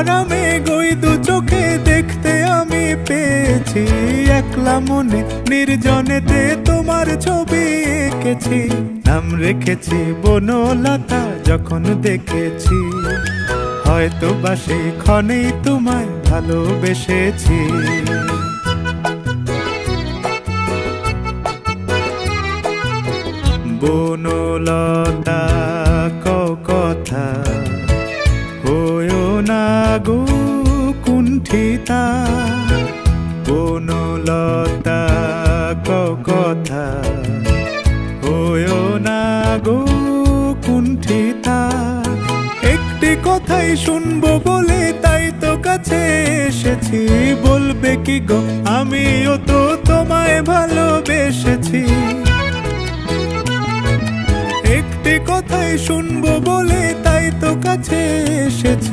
ভরা মেঘ ওই দু চোখে দেখতে আমি পেয়েছি। একলা মনে নির্জনেতে তোমার ছবি এঁকেছি, নাম রেখেছি বনলতা যখন দেখেছি। হয়তো বা সেই ক্ষণেই তোমায় ভালোবেসেছি। বনলতা কও কথা, হয়ো না গো কুণ্ঠিতা। বনলতা কও কথা, হয়ো না গো কুণ্ঠিতা। একটি কথাই শুনবো বলে তাই তো কাছে এসেছি। বলবে কি গো আমিও তো তোমায় ভালোবেসেছি। একটি কথাই শুনবো বলে তাই তো কাছে এসেছি।